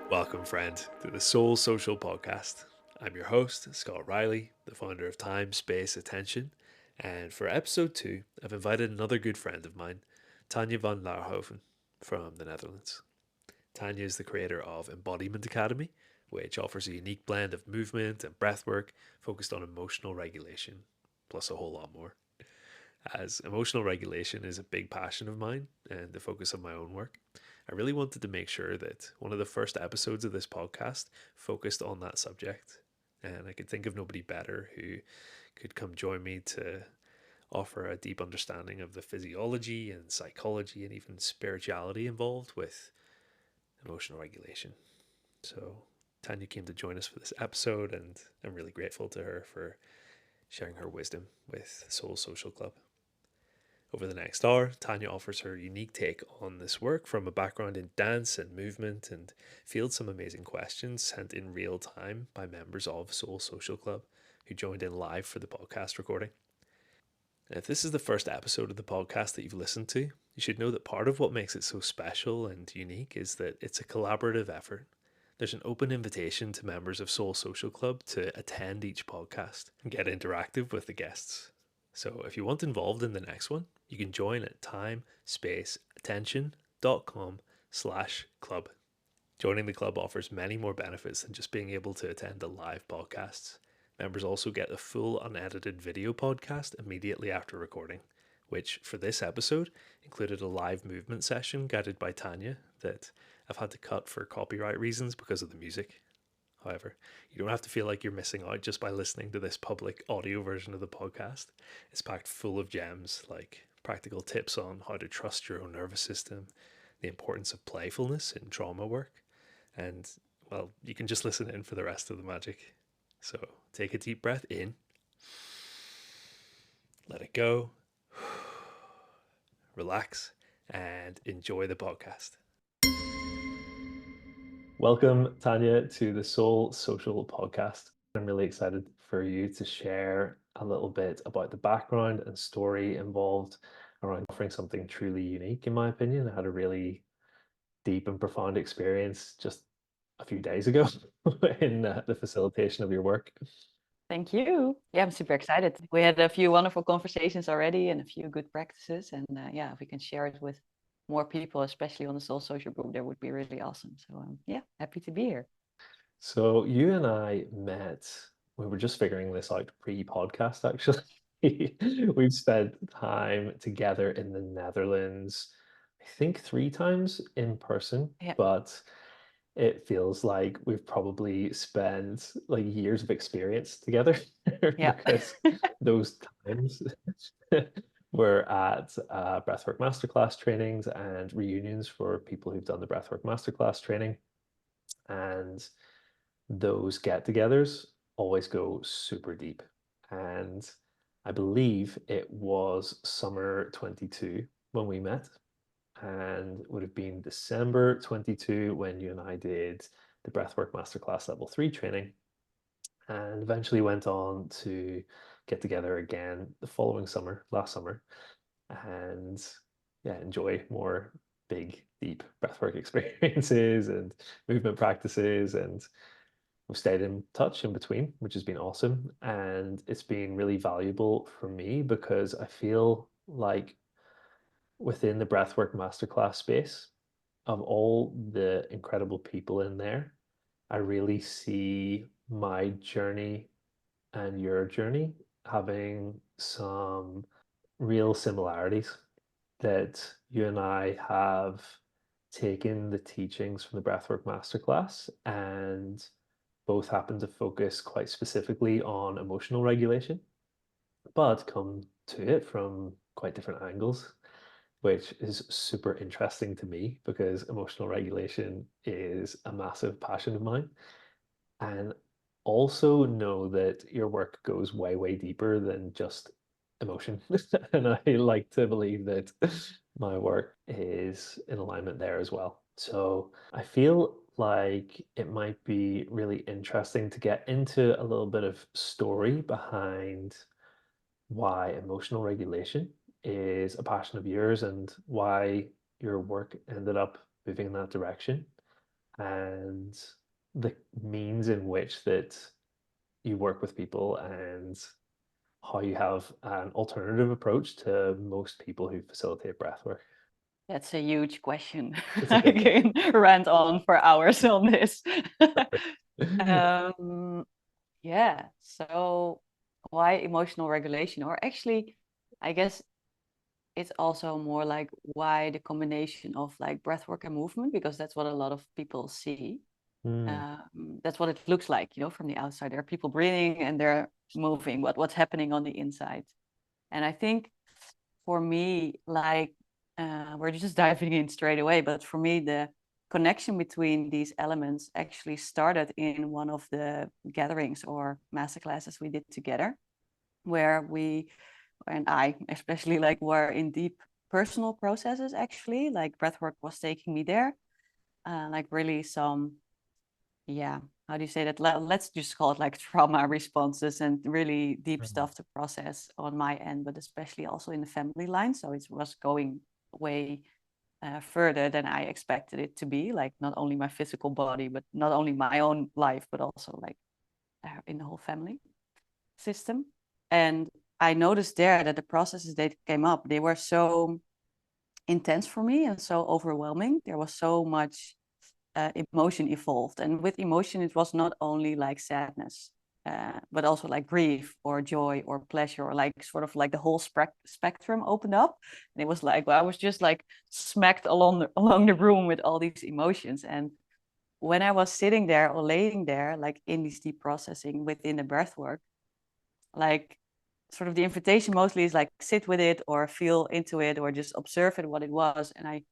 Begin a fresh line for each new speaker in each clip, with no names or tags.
Welcome, friend, to the Soul Social Podcast. I'm your host, Scott Riley, the founder of Time, Space, Attention. And for episode 2, I've invited another good friend of mine, Tanja van Laarhoven from the Netherlands. Tanja is the creator of Embodiment Academy, which offers a unique blend of movement and breathwork focused on emotional regulation, plus a whole lot more. As emotional regulation is a big passion of mine and the focus of my own work, I really wanted to make sure that one of the first episodes of this podcast focused on that subject. And I could think of nobody better who could come join me to offer a deep understanding of the physiology and psychology and even spirituality involved with emotional regulation. So, Tanya came to join us for this episode, and I'm really grateful to her for sharing her wisdom with Soul Social Club. Over the next hour, Tanya offers her unique take on this work from a background in dance and movement and fields some amazing questions sent in real time by members of Soul Social Club who joined in live for the podcast recording. And if this is the first episode of the podcast that you've listened to, you should know that part of what makes it so special and unique is that it's a collaborative effort. There's an open invitation to members of Soul Social Club to attend each podcast and get interactive with the guests. So if you want involved in the next one, you can join at timespaceattention.com/club. Joining the club offers many more benefits than just being able to attend the live podcasts. Members also get a full unedited video podcast immediately after recording, which for this episode included a live movement session guided by Tanya that I've had to cut for copyright reasons because of the music. However, you don't have to feel like you're missing out just by listening to this public audio version of the podcast. It's packed full of gems like practical tips on how to trust your own nervous system, the importance of playfulness in trauma work, and, well, you can just listen in for the rest of the magic. So take a deep breath in, let it go, relax, and enjoy the podcast. Welcome, Tanya, to the Soul Social Podcast. I'm really excited for you to share a little bit about the background and story involved around offering something truly unique, in my opinion. I had a really deep and profound experience just a few days ago in the facilitation of your work.
Thank you. Yeah, I'm super excited. We had a few wonderful conversations already and a few good practices. And yeah, if we can share it with more people, especially on the Soul Social group, that would be really awesome. So yeah, happy to be here.
So you and I met, we were just figuring this out pre-podcast actually. We've spent time together in the Netherlands, I think 3 times in person,
Yeah.
but it feels like we've probably spent like years of experience together
Yeah.
because those times were at breathwork masterclass trainings and reunions for people who've done the breathwork masterclass training. And those get-togethers always go super deep. And I believe it was summer 22 when we met, and it would have been December 22 when you and I did the Breathwork Masterclass Level 3 training, and eventually went on to get together again the following summer, last summer, and yeah, enjoy more big, deep breathwork experiences and movement practices. And we've stayed in touch in between, which has been awesome. And it's been really valuable for me because I feel like within the breathwork masterclass space, of all the incredible people in there, I really see my journey and your journey having some real similarities, that you and I have taken the teachings from the Breathwork Masterclass and both happen to focus quite specifically on emotional regulation, but come to it from quite different angles, which is super interesting to me because emotional regulation is a massive passion of mine. And also know that your work goes way, way deeper than just emotion. And I like to believe that my work is in alignment there as well. So I feel like it might be really interesting to get into a little bit of story behind why emotional regulation is a passion of yours and why your work ended up moving in that direction. and the means in which that you work with people and how you have an alternative approach to most people who facilitate breathwork.
That's a huge question.
It's a
I
big one.
can rant on for hours on this.
Perfect.
um, yeah, so why emotional regulation? Or actually, I guess it's also more like why the combination of like breathwork and movement, because that's what a lot of people see.
Mm,
That's what it looks like, from the outside. There are people breathing and they're moving. What's happening on the inside? And I think for me, like we're just diving in straight away, but for me, the connection between these elements actually started in one of the gatherings or masterclasses we did together, where we and I especially like were in deep personal processes. Actually, like breathwork was taking me there, like really some, yeah, how do you say that? Let's just call it like trauma responses and really deep
mm,
stuff to process on my end, but especially also in the family line. So it was going way further than I expected it to be, like not only my physical body, but not only my own life, but also like in the whole family system. And I noticed there that the processes that came up, they were so intense for me and so overwhelming. There was so much emotion evolved. And with emotion, it was not only like sadness, but also like grief or joy or pleasure, or like sort of like the whole spectrum opened up. And it was like, well, I was just like smacked along the room with all these emotions. And when I was sitting there or laying there, like in this deep processing within the breath work, like sort of the invitation mostly is like sit with it or feel into it or just observe it what it was. And I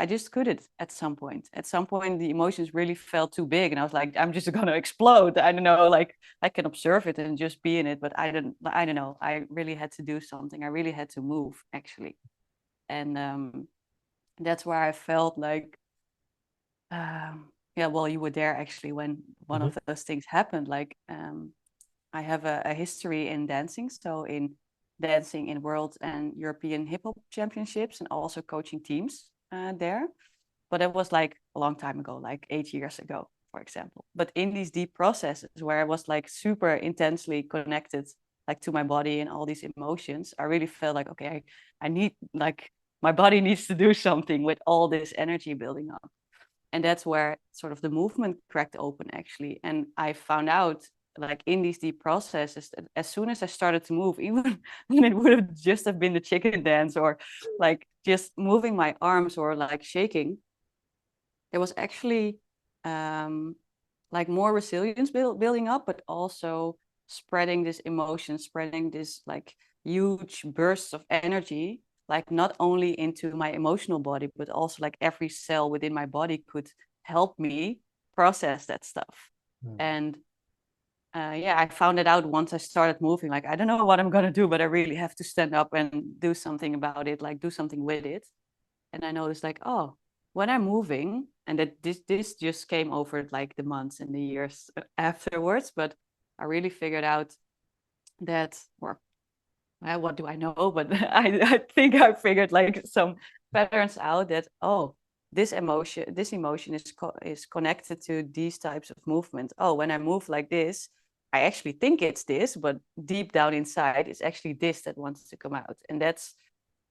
just couldn't at some point. At some point the emotions really felt too big and I was like, I'm just gonna explode. I don't know, like I can observe it and just be in it, but I don't know. I really had to do something. I really had to move actually. And that's where I felt like yeah, well, you were there actually when one
mhm,
of those things happened. Like I have a history in dancing, so in dancing in world and European hip hop championships, and also coaching teams there. But it was like a long time ago, like 8 years ago, for example. But in these deep processes where I was like super intensely connected, like to my body and all these emotions, I really felt like, okay, I need like my body needs to do something with all this energy building up. And that's where sort of the movement cracked open actually. And I found out like in these deep processes that as soon as I started to move, even when it would have just have been the chicken dance or like just moving my arms or like shaking, there was actually um, like more resilience building up, but also spreading this emotion, spreading this like huge bursts of energy, like not only into my emotional body, but also like every cell within my body could help me process that stuff.
mm,
And yeah, I found it out once I started moving. Like, I don't know what I'm going to do, but I really have to stand up and do something about it, like do something with it. And I noticed like, oh, when I'm moving, and that this just came over like the months and the years afterwards, but I really figured out that, or well, what do I know? But I think I figured like some patterns out that, oh, this emotion is connected to these types of movement. Oh, when I move like this, I actually think it's this, but deep down inside, it's actually this that wants to come out. And that's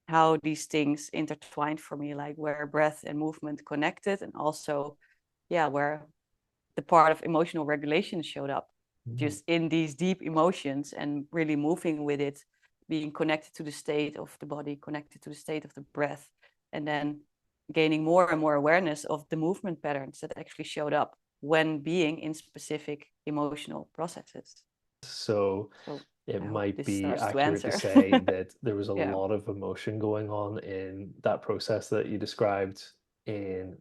how these things intertwined for me, like where breath and movement connected, and also, yeah, where the part of emotional regulation showed up,
mm.
just in these deep emotions and really moving with it, being connected to the state of the body, connected to the state of the breath, and then gaining more and more awareness of the movement patterns that actually showed up when being in specific emotional processes.
So
So
it
I hope
might
this
be
starts to
accurate to
answer.
say that there was a
Yeah.
lot of emotion going on in that process that you described in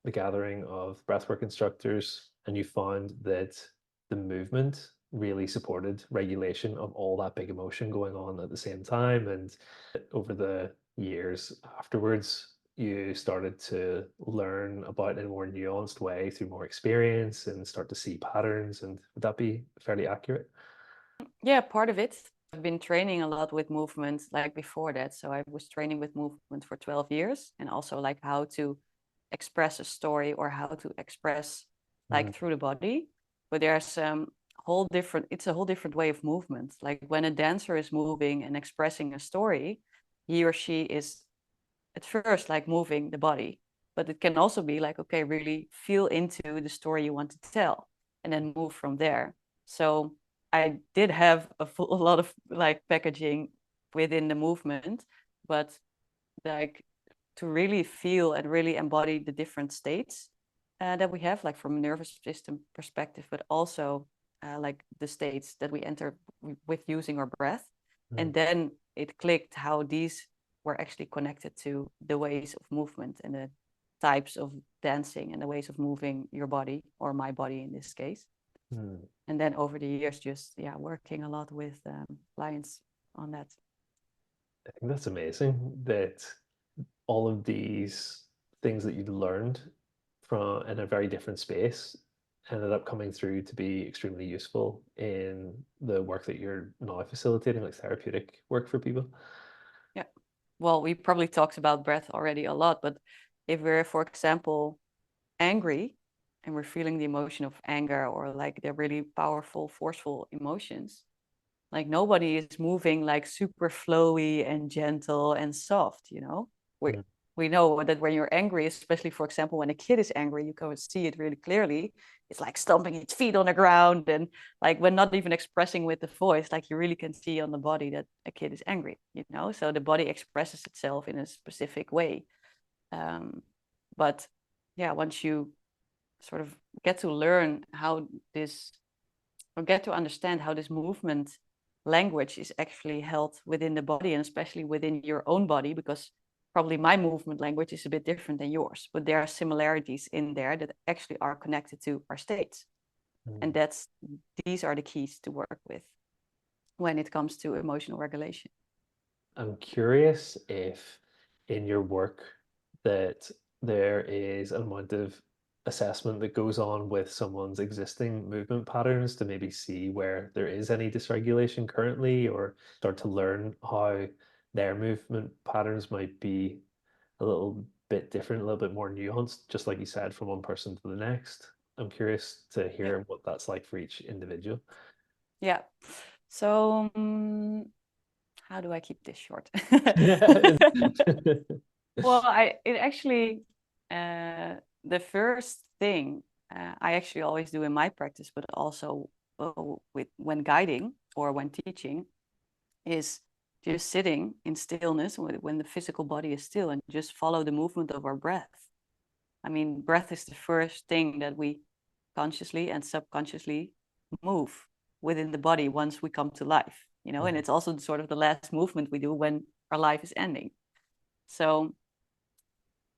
the gathering of breathwork instructors, and you found that the movement really supported regulation of all that big emotion going on at the same time. And over the years afterwards, you started to learn about in a more nuanced way through more experience and start to see patterns. And would that be fairly accurate?
Yeah, part of it. I've been training a lot with movement like before that. So I was training with movement for 12 years, and also like how to express a story or how to express
Mm.
like through the body. But there's it's a whole different way of movement. Like when a dancer is moving and expressing a story, he or she is at first like moving the body, but it can also be like, okay, really feel into the story you want to tell and then move from there. So I did have a lot of like packaging within the movement, but like to really feel and really embody the different states that we have, like from a nervous system perspective, but also like the states that we enter with using our breath.
Mm.
And then it clicked how these were actually connected to the ways of movement and the types of dancing and the ways of moving your body, or my body in this case.
Mm.
And then over the years, just working a lot with clients on that.
I think that's amazing that all of these things that you learned from in a very different space ended up coming through to be extremely useful in the work that you're now facilitating, like therapeutic work for people.
Yeah. Well, we probably talked about breath already a lot, but if we're, for example, angry and we're feeling the emotion of anger, or like they're really powerful, forceful emotions, like nobody is moving like super flowy and gentle and soft, you know? We
Mm.
we know that when you're angry, especially for example, when a kid is angry, you can see it really clearly. It's like stomping its feet on the ground, and like when not even expressing with the voice, like you really can see on the body that a kid is angry, you know? So the body expresses itself in a specific way. Um, but yeah, once you sort of get to learn how this, or get to understand how this movement language is actually held within the body, and especially within your own body, because probably my movement language is a bit different than yours, but there are similarities in there that actually are connected to our states. And
Mm.
that's, these are the keys to work with when it comes to emotional regulation.
I'm curious if in your work that there is an amount of assessment that goes on with someone's existing movement patterns to maybe see where there is any dysregulation currently, or start to learn how their movement patterns might be a little bit different, a little bit more nuanced, just like you said, from one person to the next. I'm curious to
Yeah.
hear what that's like for each individual.
Yeah. So how do I keep this short? Well, it actually, the first thing I actually always do in my practice, but also with when guiding or when teaching, is just sitting in stillness when the physical body is still, and just follow the movement of our breath. I mean, breath is the first thing that we consciously and subconsciously move within the body once we come to life, you know, and
Mhm.
it's also sort of the last movement we do when our life is ending. So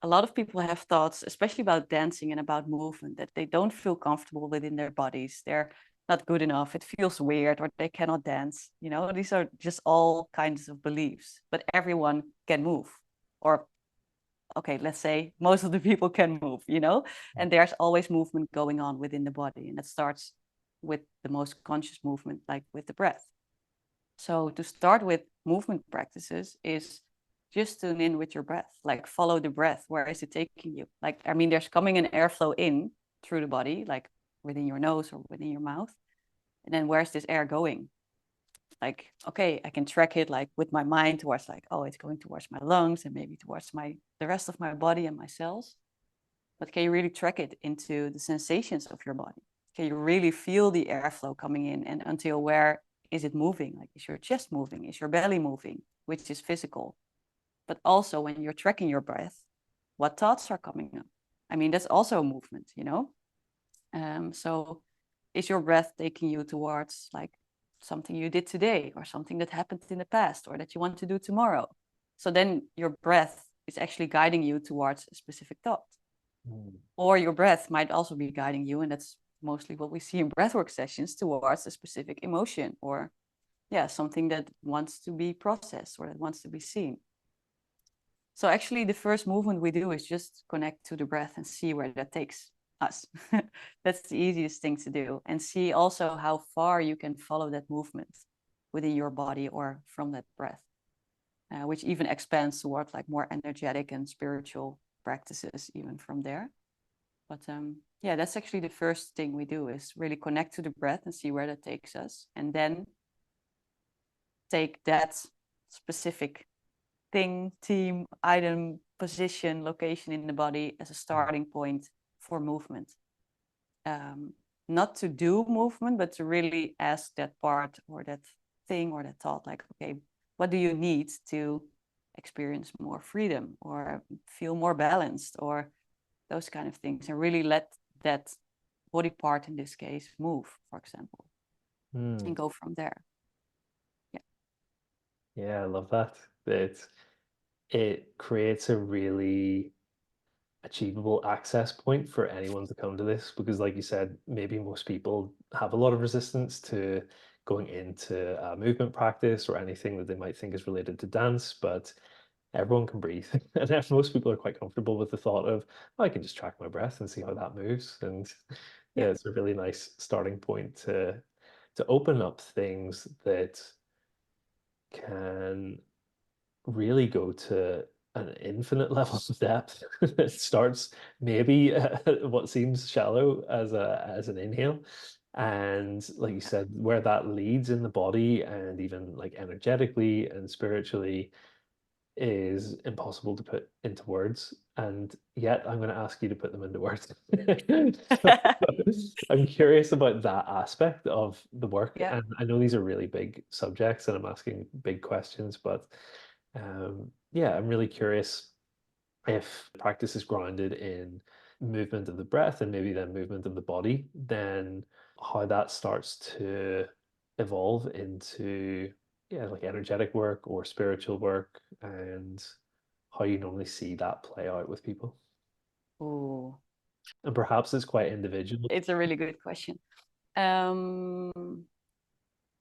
a lot of people have thoughts, especially about dancing and about movement, that they don't feel comfortable within their bodies. They're not good enough. It feels weird, or they cannot dance. You know, these are just all kinds of beliefs. But everyone can move, or okay, let's say most of the people can move. You know, and there's always movement going on within the body, and it starts with the most conscious movement, like with the breath. So to start with movement practices is just tune in with your breath, like follow the breath. Where is it taking you? Like, I mean, there's coming an airflow in through the body, like within your nose or within your mouth. And then where's this air going? Like, okay, I can track it like with my mind towards like, oh, it's going towards my lungs and maybe towards the rest of my body and my cells. But can you really track it into the sensations of your body? Can you really feel the airflow coming in, and until where is it moving? Like, is your chest moving? Is your belly moving? Which is physical. But also when you're tracking your breath, what thoughts are coming up? I mean, that's also a movement, you know? So is your breath taking you towards like something you did today, or something that happened in the past, or that you want to do tomorrow? So then your breath is actually guiding you towards a specific thought.
Mm.
Or your breath might also be guiding you, and that's mostly what we see in breathwork sessions, towards a specific emotion, or yeah, something that wants to be processed or that wants to be seen. So actually the first movement we do is just connect to the breath and see where that takes us. That's the easiest thing to do, and see also how far you can follow that movement within your body or from that breath, which even expands towards like more energetic and spiritual practices even from there. But yeah, that's actually the first thing we do, is really connect to the breath and see where that takes us. And then take that specific thing, team, item, position, location in the body as a starting point for movement. Not to do movement, but to really ask that part or that thing or that thought, like, okay, what do you need to experience more freedom or feel more balanced, or those kind of things, and really let that body part in this case move, for example, and go from there.
Yeah, I love that. It creates a really achievable access point for anyone to come to this, because like you said, maybe most people have a lot of resistance to going into a movement practice or anything that they might think is related to dance, but everyone can breathe. And most people are quite comfortable with the thought of, oh, I can just track my breath and see how that moves. And yeah, it's a really nice starting point to open up things that can really go to an infinite level of depth. It starts maybe what seems shallow as an inhale, and like you said, where that leads in the body and even like energetically and spiritually is impossible to put into words, and yet I'm going to ask you to put them into words. So, I'm curious about that aspect of the work,
Yeah.
and I know these are really big subjects and I'm asking big questions, but yeah, I'm really curious if practice is grounded in movement of the breath and maybe then movement of the body, then how that starts to evolve into, yeah, like energetic work or spiritual work, and how you normally see that play out with people.
Ooh,
And perhaps it's quite individual.
it's a really good question.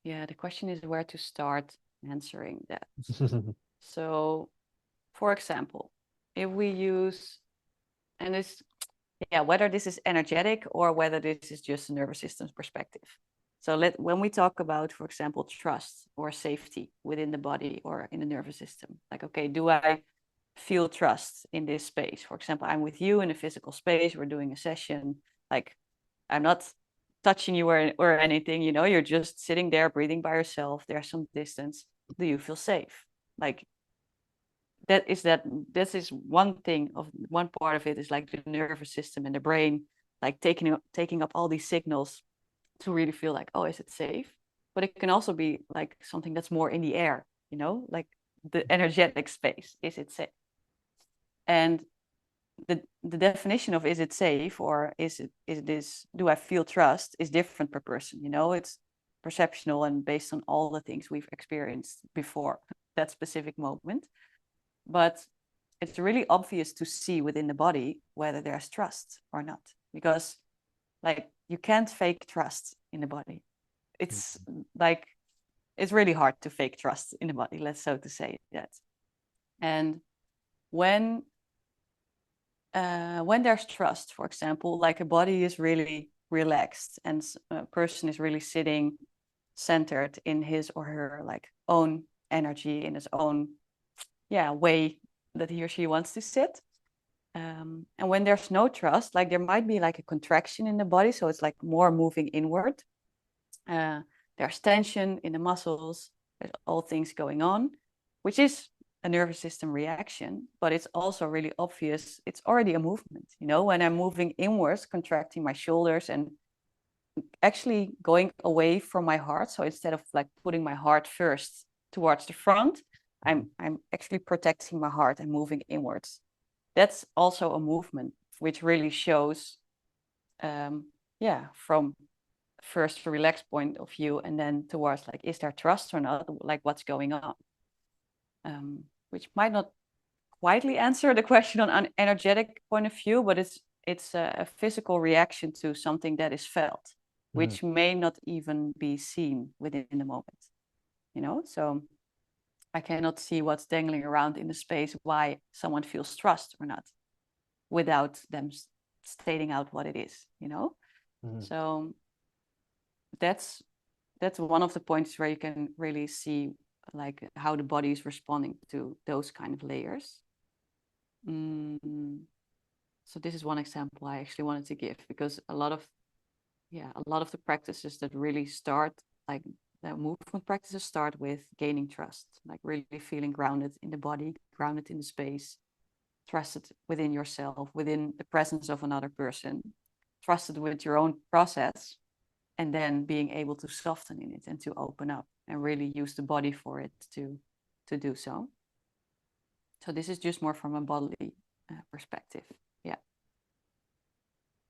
Yeah, the question is where to start answering that. So, for example, if we use, and this, yeah, whether this is energetic or whether this is just a nervous system perspective. So when we talk about, for example, trust or safety within the body or in the nervous system, like, okay, do I feel trust in this space? For example, I'm with you in a physical space, we're doing a session, like I'm not touching you or anything, you're just sitting there breathing by yourself, there's some distance. Do you feel safe? Like this is one part of it, is like the nervous system and the brain, like taking up all these signals to really feel like, oh, is it safe? But it can also be like something that's more in the air, like the energetic space. Is it safe? And the definition of is it safe or is this, do I feel trust, is different per person. It's perceptual and based on all the things we've experienced before that specific moment. But it's really obvious to see within the body whether there's trust or not, because like you can't fake trust in the body. It's like it's really hard to fake trust in the body, let's so to say that. And when there's trust, for example, like a body is really relaxed and a person is really sitting centered in his or her like own energy, in his own way that he or she wants to sit. And when there's no trust, like there might be like a contraction in the body, so it's like more moving inward. There's tension in the muscles, there's all things going on, which is a nervous system reaction, but it's also really obvious. It's already a movement, when I'm moving inwards, contracting my shoulders and actually going away from my heart. So instead of like putting my heart first towards the front, I'm actually protecting my heart and moving inwards. That's also a movement which really shows, from first a relaxed point of view and then towards like, is there trust or not? Like what's going on? Which might not quietly answer the question on an energetic point of view, but it's a physical reaction to something that is felt, which may not even be seen within the moment. So I cannot see what's dangling around in the space, why someone feels trust or not, without them stating out what it is. So that's one of the points where you can really see like how the body is responding to those kind of layers. Mm, so this is one example I actually wanted to give, because a lot of the practices that really start, like the movement practices, start with gaining trust, like really feeling grounded in the body, grounded in the space, trusted within yourself, within the presence of another person, trusted with your own process, and then being able to soften in it and to open up and really use the body for it to do so. So this is just more from a bodily perspective. Yeah.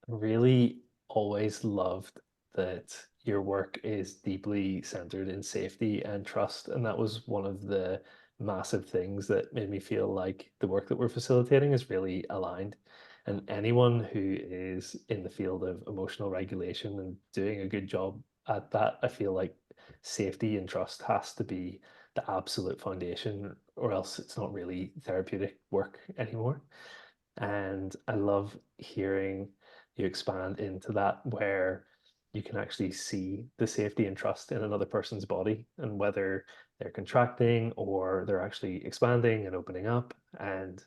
Really always loved that your work is deeply centered in safety and trust. And that was one of the massive things that made me feel like the work that we're facilitating is really aligned. And anyone who is in the field of emotional regulation and doing a good job at that, I feel like safety and trust has to be the absolute foundation, or else it's not really therapeutic work anymore. And I love hearing you expand into that, where you can actually see the safety and trust in another person's body, and whether they're contracting or they're actually expanding and opening up. And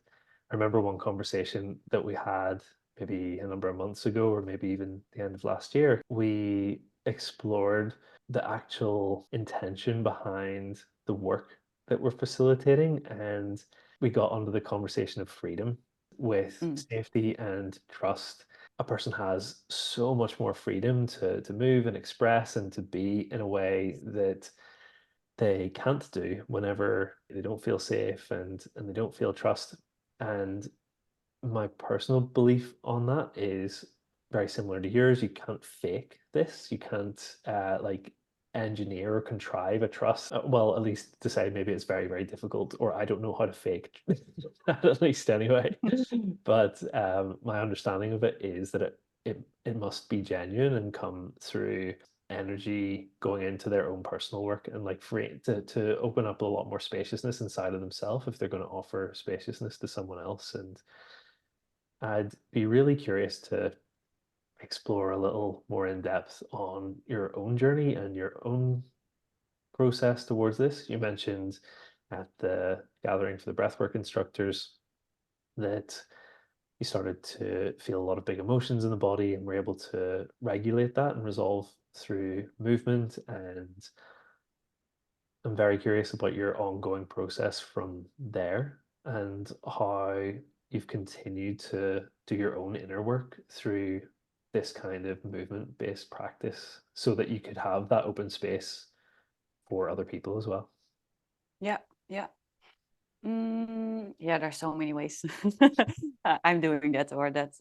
I remember one conversation that we had maybe a number of months ago, or maybe even the end of last year. We explored the actual intention behind the work that we're facilitating, and we got onto the conversation of freedom. With
Mm.
safety and trust, a person has so much more freedom to move and express and to be in a way that they can't do whenever they don't feel safe and they don't feel trust. And my personal belief on that is very similar to yours. You can't fake this. You can't like engineer or contrive a trust. Well, at least to say maybe it's very, very difficult, or I don't know how to fake that at least anyway. But my understanding of it is that it must be genuine and come through energy going into their own personal work, and like free to open up a lot more spaciousness inside of themselves if they're going to offer spaciousness to someone else. And I'd be really curious to explore a little more in depth on your own journey and your own process towards this. You mentioned at the gathering for the breathwork instructors that you started to feel a lot of big emotions in the body and were able to regulate that and resolve through movement. And I'm very curious about your ongoing process from there, and how you've continued to do your own inner work through this kind of movement-based practice so that you could have that open space for other people as well.
Yeah. Yeah. Yeah, there's so many ways I'm doing that, or that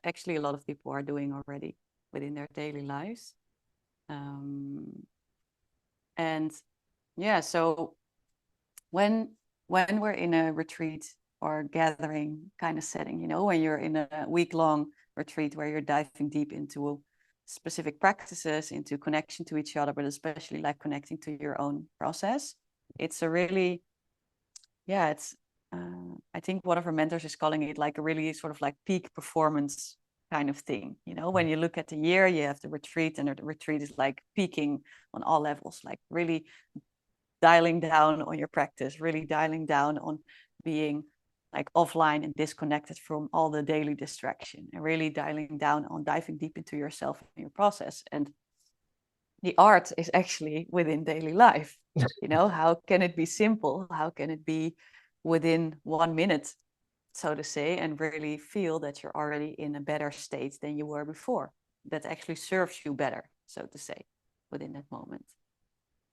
actually a lot of people are doing already within their daily lives. Um, and yeah, so when we're in a retreat or gathering kind of setting, when you're in a week-long retreat where you're diving deep into specific practices, into connection to each other, but especially like connecting to your own process, it's a really, yeah, it's I think one of our mentors is calling it like a really sort of like peak performance kind of thing. When you look at the year, you have the retreat, and the retreat is like peaking on all levels, like really dialing down on your practice, really dialing down on being like offline and disconnected from all the daily distraction, and really dialing down on diving deep into yourself and your process. And the art is actually within daily life. How can it be simple? How can it be within 1 minute, so to say, and really feel that you're already in a better state than you were before, that actually serves you better, so to say, within that moment.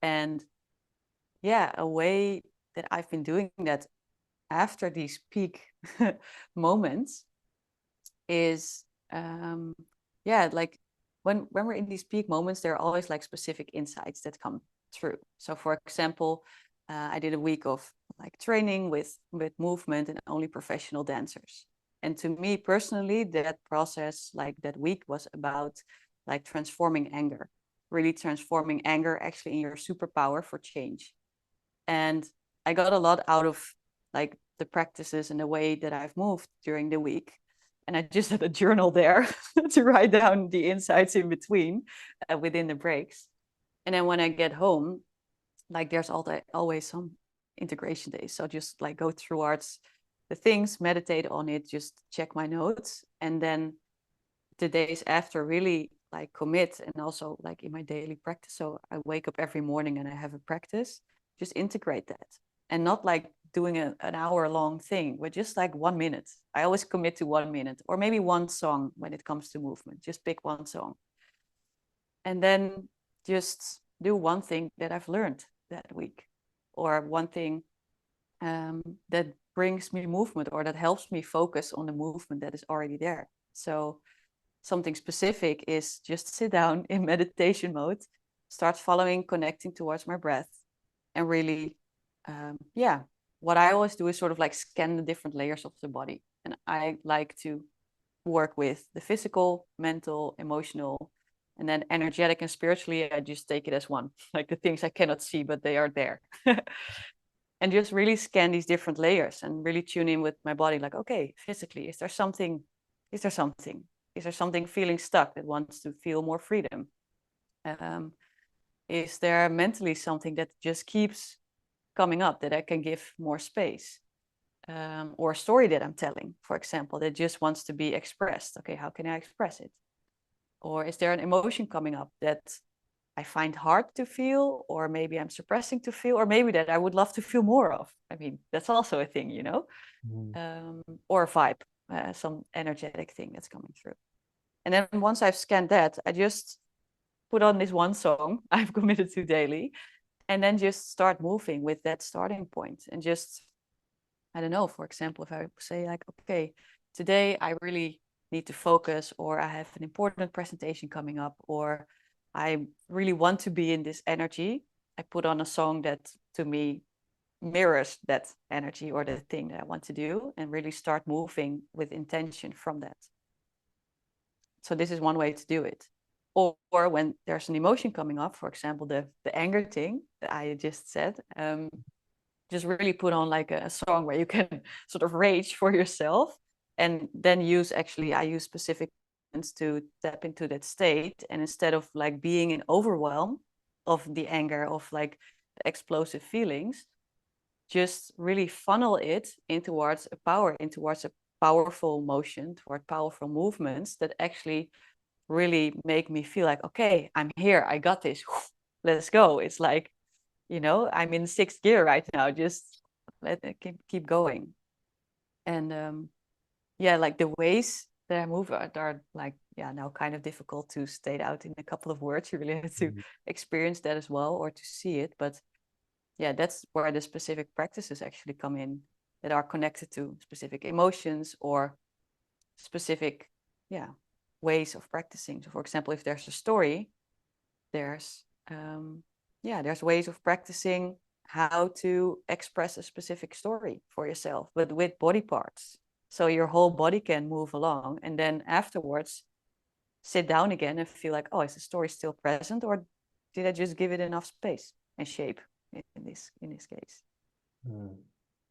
And yeah, a way that I've been doing that after these peak moments is yeah, like when we're in these peak moments, there are always like specific insights that come through. So for example, I did a week of like training with movement and only professional dancers. And to me personally, that process, like that week, was about like transforming anger, really transforming anger actually in your superpower for change. And I got a lot out of like the practices and the way that I've moved during the week. And I just had a journal there to write down the insights in between, within the breaks. And then when I get home, like there's always some integration days. So just like go through arts, the things, meditate on it, just check my notes, and then the days after really like commit, and also like in my daily practice. So I wake up every morning and I have a practice, just integrate that, and not like doing an hour long thing, but just like 1 minute. I always commit to 1 minute, or maybe one song when it comes to movement. Just pick one song. And then just do one thing that I've learned that week, or one thing that brings me movement, or that helps me focus on the movement that is already there. So something specific is just sit down in meditation mode, start following, connecting towards my breath, and really, yeah, what I always do is sort of like scan the different layers of the body. And I like to work with the physical, mental, emotional, and then energetic and spiritually. I just take it as one, like the things I cannot see, but they are there. And just really scan these different layers and really tune in with my body. Like, okay, physically, is there something? Is there something? Is there something feeling stuck that wants to feel more freedom? Is there mentally something that just keeps coming up that I can give more space? Or a story that I'm telling, for example, that just wants to be expressed. Okay, how can I express it? Or is there an emotion coming up that I find hard to feel, or maybe I'm suppressing to feel, or maybe that I would love to feel more of? I mean, that's also a thing, you know, or a vibe, some energetic thing that's coming through. And then once I've scanned that, I just put on this one song I've committed to daily, and then just start moving with that starting point. And just, I don't know, for example, if I say like, okay, today I really need to focus, or I have an important presentation coming up, or I really want to be in this energy, I put on a song that to me mirrors that energy or the thing that I want to do, and really start moving with intention from that. So this is one way to do it. Or when there's an emotion coming up, for example, the anger thing that I just said, just really put on like a song where you can sort of rage for yourself, and then I use specific to tap into that state. And instead of like being in overwhelm of the anger, of like the explosive feelings, just really funnel it in towards a power, in towards a powerful motion, toward powerful movements that actually really make me feel like, okay, I'm here, I got this, let's go. It's like, you know, I'm in sixth gear right now, just let it keep going. And yeah, like the ways that I move are like, yeah, now kind of difficult to state out in a couple of words. You really have to experience that as well, or to see it. But yeah, that's where the specific practices actually come in, that are connected to specific emotions or specific, yeah, ways of practicing. So for example, if there's a story, there's there's ways of practicing how to express a specific story for yourself, but with body parts, so your whole body can move along. And then afterwards sit down again and feel like, oh, is the story still present, or did I just give it enough space and shape in this case?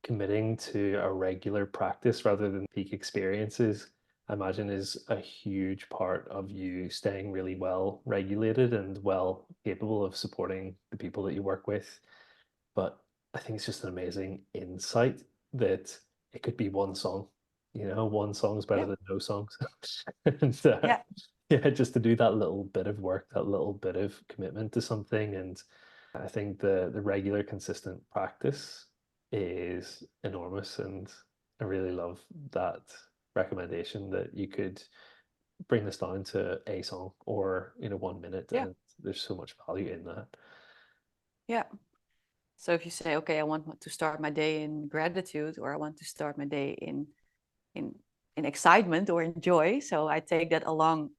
Committing to a regular practice rather than peak experiences, I imagine, is a huge part of you staying really well regulated and well capable of supporting the people that you work with. But I think it's just an amazing insight that it could be one song. One song's better
Yeah,
than no songs. And
yeah,
yeah, just to do that little bit of work, that little bit of commitment to something. And I think the regular, consistent practice is enormous. And I really love that recommendation that you could bring this down to a song or 1 minute,
yeah,
and there's so much value in that.
yeah. So if you say, okay, I want to start my day in gratitude, or I want to start my day in in excitement or in joy, so I take that along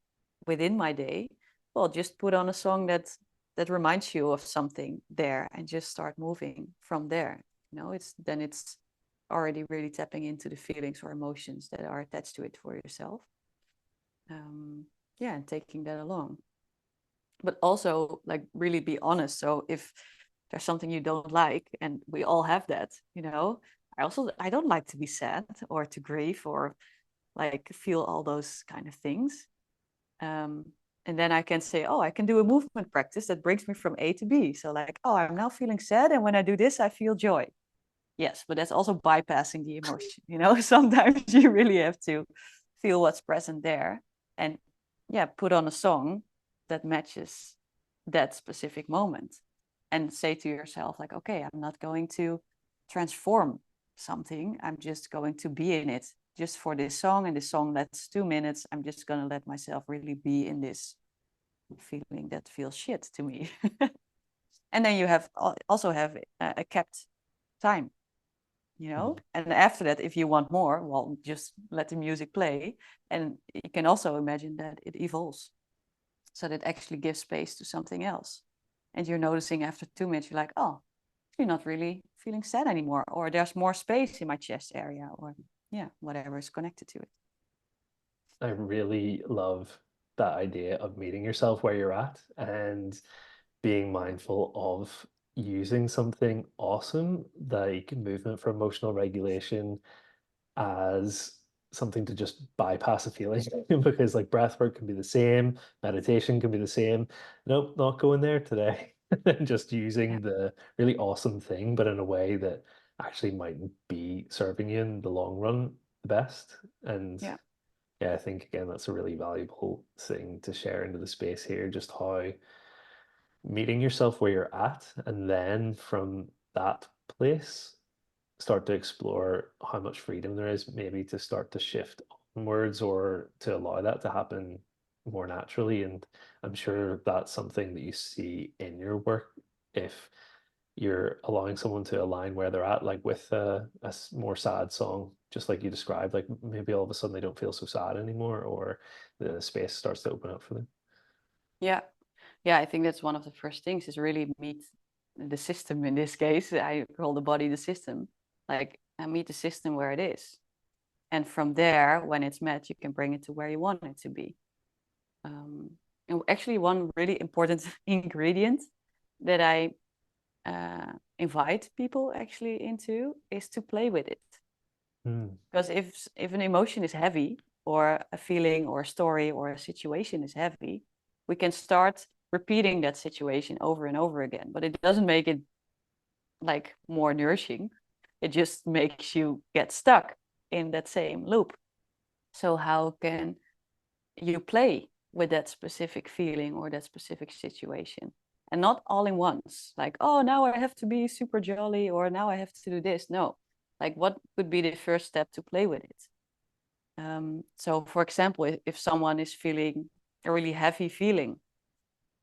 within my day. Well, just put on a song that reminds you of something there, and just start moving from there. It's already really tapping into the feelings or emotions that are attached to it for yourself. Yeah, and taking that along, but also like really be honest. So if there's something you don't like, and we all have that, I don't like to be sad or to grieve or like feel all those kind of things. um, and then I can say, oh, I can do a movement practice that brings me from A to B. So like, oh, I'm now feeling sad, and when I do this I feel joy. Yes, but that's also bypassing the emotion, you know. Sometimes you really have to feel what's present there and yeah, put on a song that matches that specific moment and say to yourself like, okay, I'm not going to transform something, I'm just going to be in it just for this song, and this song lasts 2 minutes. I'm just going to let myself really be in this feeling that feels shit to me. And then you have also have a kept time, you know. And after that, if you want more, well, just let the music play, and you can also imagine that it evolves, so that actually gives space to something else. And you're noticing after 2 minutes, you're like, oh, you're not really feeling sad anymore, or there's more space in my chest area, or yeah, whatever is connected to it.
I really love that idea of meeting yourself where you're at and being mindful of using something awesome like movement for emotional regulation as something to just bypass a feeling because like breath work can be the same, meditation can be the same. Nope, not going there today. Just
Yeah,
using the really awesome thing, but in a way that actually mightn't be serving you in the long run the best. And
yeah,
yeah, I think again that's a really valuable thing to share into the space here, just how meeting yourself where you're at, and then from that place start to explore how much freedom there is maybe to start to shift onwards or to allow that to happen more naturally. And I'm sure that's something that you see in your work if you're allowing someone to align where they're at, like with more sad song, just like you described, like maybe all of a sudden they don't feel so sad anymore, or the space starts to open up for them.
yeah, yeah. I think that's one of the first things is really meet the system. In this case, I call the body the system. Like, I meet the system where it is, and from there, when it's met, you can bring it to where you want it to be. um, and actually one really important ingredient that I invite people actually into is to play with it.
Mm,
Because if an emotion is heavy, or a feeling or a story or a situation is heavy, we can start repeating that situation over and over again, but it doesn't make it like more nourishing. It just makes you get stuck in that same loop. So how can you play with that specific feeling or that specific situation, and not all in once, like, oh, now I have to be super jolly, or now I have to do this. No, like, what would be the first step to play with it? So for example, if someone is feeling a really heavy feeling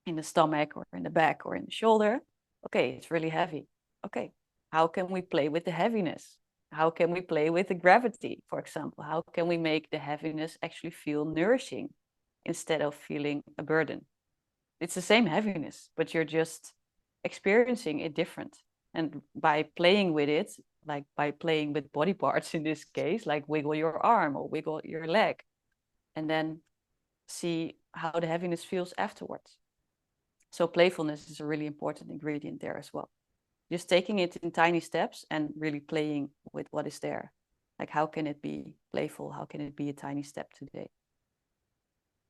in the stomach or in the back or in the shoulder, okay, it's really heavy. Okay, how can we play with the heaviness? How can we play with the gravity, for example? How can we make the heaviness actually feel nourishing instead of feeling a burden? It's the same heaviness, but you're just experiencing it different. And by playing with it, like by playing with body parts in this case, like wiggle your arm or wiggle your leg, and then see how the heaviness feels afterwards. So playfulness is a really important ingredient there as well. Just taking it in tiny steps and really playing with what is there. Like, how can it be playful? How can it be a tiny step today?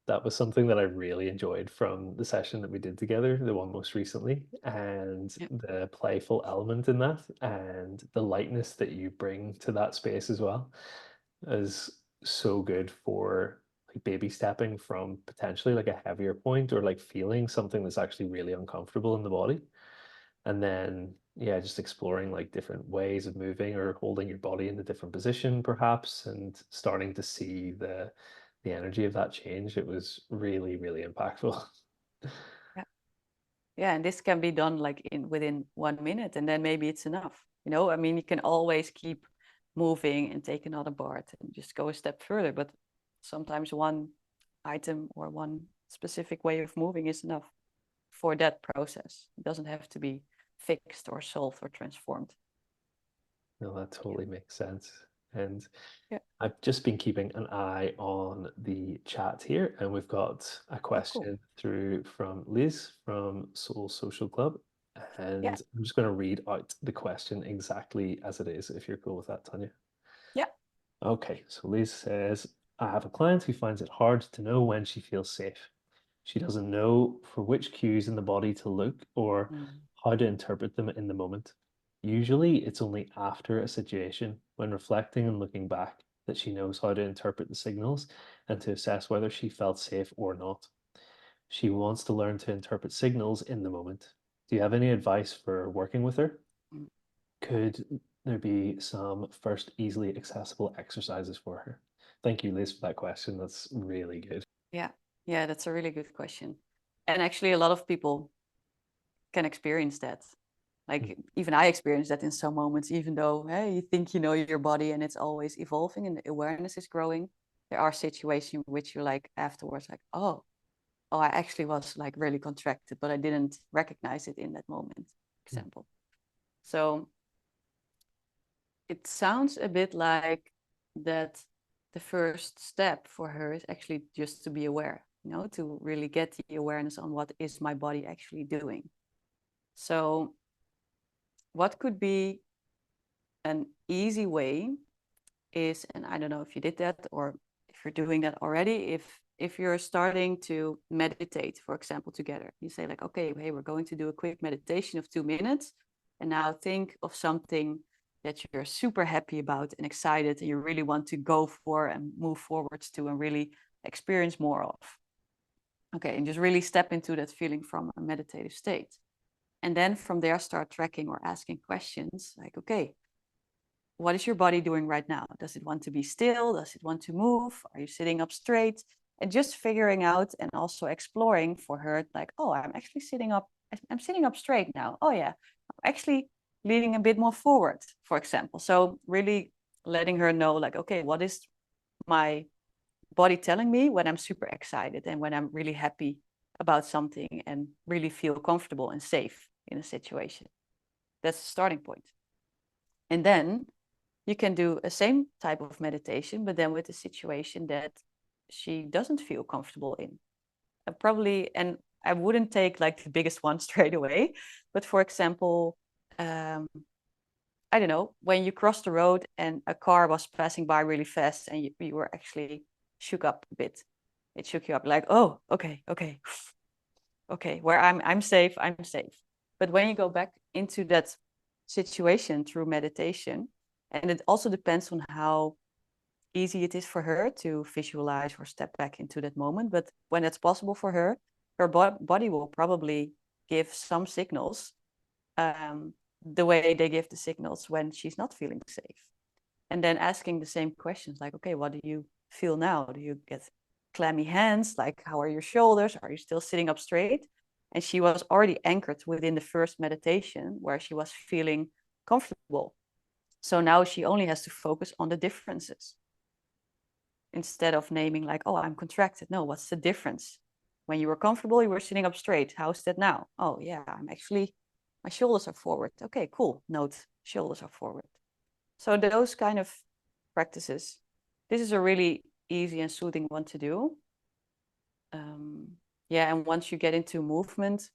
that was something that I really enjoyed from the session that we did together, the one most recently, and
Yeah.
the playful element in that, and the lightness that you bring to that space as well is so good for like baby stepping from potentially like a heavier point or like feeling something that's actually really uncomfortable in the body. And then, yeah, just exploring like different ways of moving or holding your body in a different position, perhaps, and starting to see the energy of that change. It was really, really impactful.
Yeah. Yeah. And this can be done like in within 1 minute, and then maybe it's enough. You know, I mean, you can always keep moving and take another part and just go a step further. But sometimes one item or one specific way of moving is enough for that process. It doesn't have to be fixed or solved or transformed.
No, that
Yeah.
totally makes sense. And
Yeah.
I've just been keeping an eye on the chat here, and we've got a
Oh, cool.
question through from Liz from Soul Social Club.
Yeah.
And I'm just going to read out the question exactly as it is, if you're cool with that, Tanya.
Yeah.
Okay, so Liz says, I have a client who finds it hard to know when she feels safe. She doesn't know for which cues in the body to look or
Mm.
how to interpret them in the moment. Usually, it's only after a situation, when reflecting and looking back, that she knows how to interpret the signals and to assess whether she felt safe or not. She wants to learn to interpret signals in the moment. Do you have any advice for working with her?
Mm.
Could there be some first easily accessible exercises for her? Thank you, Liz, for that question. That's really good.
Yeah, yeah, that's a really good question. And actually, a lot of people can experience that.
Mm,
Like even I experience that in some moments, even though hey, you think you know your body and it's always evolving and the awareness is growing. There are situations in which you're like afterwards, like, oh, I actually was like really contracted, but I didn't recognize it in that moment,
mm,
example. So it sounds a bit like that the first step for her is actually just to be aware, to really get the awareness on what is my body actually doing. So what could be an easy way is, and I don't know if you did that or if you're doing that already, if you're starting to meditate, for example, together, you say like, okay, hey, we're going to do a quick meditation of 2 minutes, and now think of something that you're super happy about and excited and you really want to go for and move forwards to and really experience more of. Okay, and just really step into that feeling from a meditative state. And then from there, start tracking or asking questions like, okay, what is your body doing right now? Does it want to be still? Does it want to move? Are you sitting up straight? And just figuring out and also exploring for her, like, oh, I'm actually sitting up. I'm sitting up straight now. Oh, yeah. I'm actually leaning a bit more forward, for example. So, really letting her know, like, okay, what is my body telling me when I'm super excited and when I'm really happy about something and really feel comfortable and safe in a situation? That's the starting point. And then you can do a same type of meditation, but then with a situation that she doesn't feel comfortable in. Probably, and I wouldn't take like the biggest one straight away, but for example, um, I don't know, when you crossed the road and a car was passing by really fast and you were actually shook up a bit. It shook you up like, oh, okay, okay, okay, where I'm safe, I'm safe. But when you go back into that situation through meditation, and it also depends on how easy it is for her to visualize or step back into that moment. But when it's possible for her, her body will probably give some signals the way they give the signals when she's not feeling safe. And then asking the same questions like, okay, what do you feel now? Do you get clammy hands? Like, how are your shoulders? Are you still sitting up straight? And she was already anchored within the first meditation where she was feeling comfortable. So now she only has to focus on the differences instead of naming like, oh, I'm contracted. No, what's the difference? When you were comfortable, you were sitting up straight. How's that now? Oh, yeah, I'm actually, my shoulders are forward. Okay, cool. Note, shoulders are forward. So those kind of practices, this is a really easy and soothing one to do. Yeah, and once you get into movement,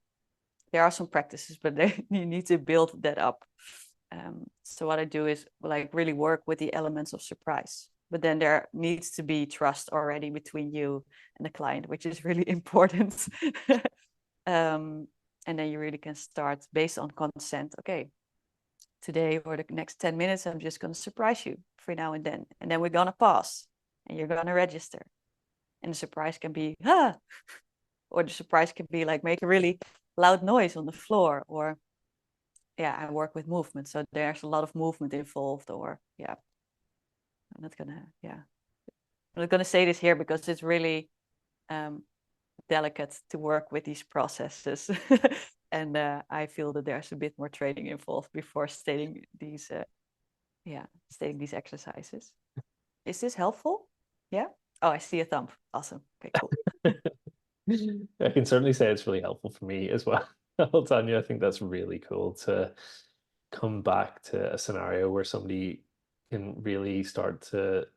there are some practices, but you need to build that up. So what I do is like really work with the elements of surprise. But then there needs to be trust already between you and the client, which is really important. And then you really can start based on consent. Okay, today or the next 10 minutes, I'm just going to surprise you for now and then. And then we're going to pause and you're going to register. And the surprise can be, ah, or the surprise can be like make a really loud noise on the floor, or yeah, I work with movement, so there's a lot of movement involved. Or yeah, I'm not gonna yeah, I'm not gonna say this here because it's really um, delicate to work with these processes, and I feel that there's a bit more training involved before stating these stating these exercises. Is this helpful? Yeah. Oh, I see a thumb. Awesome. Okay, cool.
I can certainly say it's really helpful for me as well. Tanya, I think that's really cool to come back to a scenario where somebody can really start to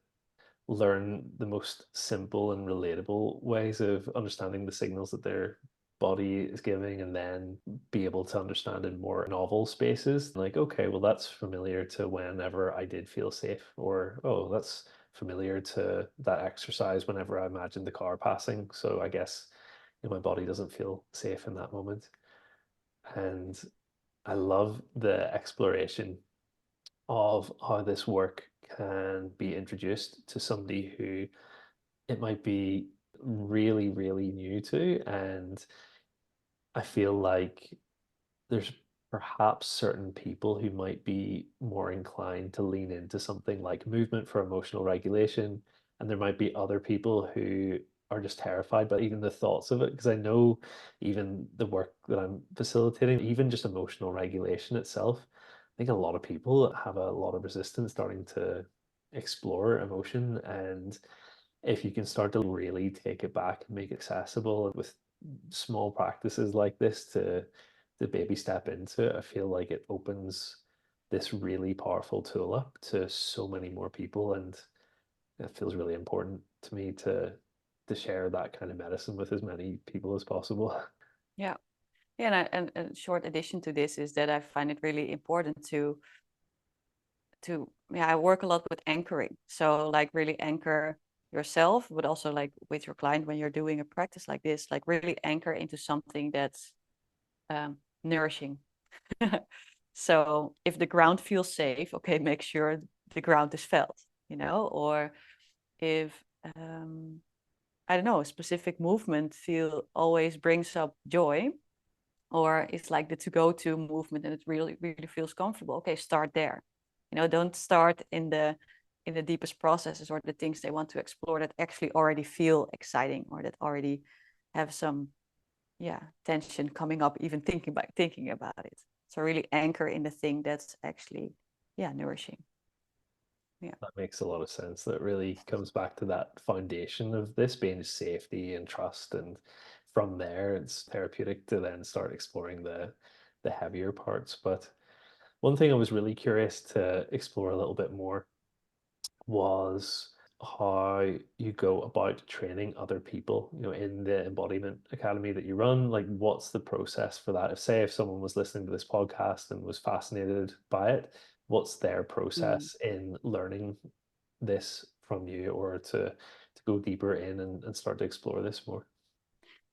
learn the most simple and relatable ways of understanding the signals that their body is giving, and then be able to understand in more novel spaces. Like, okay, well, that's familiar to whenever I did feel safe, or oh, that's familiar to that exercise whenever I imagined the car passing. So I guess my body doesn't feel safe in that moment. And I love the exploration of how this work can be introduced to somebody who it might be really, really new to. And I feel like there's perhaps certain people who might be more inclined to lean into something like movement for emotional regulation. And there might be other people who are just terrified by even the thoughts of it. Because I know even the work that I'm facilitating, even just emotional regulation itself, I think a lot of people have a lot of resistance starting to explore emotion. And if you can start to really take it back and make it accessible with small practices like this to baby step into it, I feel like it opens this really powerful tool up to so many more people, and it feels really important to me to share that kind of medicine with as many people as possible.
Yeah. Yeah, and a short addition to this is that I find it really important to yeah, I work a lot with anchoring. So like really anchor yourself, but also like with your client when you're doing a practice like this, like really anchor into something that's nourishing. So if the ground feels safe, okay, make sure the ground is felt, you know, or if I don't know, a specific movement feel always brings up joy, or it's like the to-go-to movement and it really, really feels comfortable. Okay, start there. You know, don't start in the deepest processes or the things they want to explore that actually already feel exciting or that already have some tension coming up even thinking about it. So really anchor in the thing that's actually nourishing. Yeah.
That makes a lot of sense. That really comes back to that foundation of this being safety and trust, and from there it's therapeutic to then start exploring the heavier parts. But one thing I was really curious to explore a little bit more was how you go about training other people, in the embodiment academy that you run. Like, what's the process for that? If someone was listening to this podcast and was fascinated by it, what's their
Mm.
process in learning this from you, or to go deeper in and start to explore this more?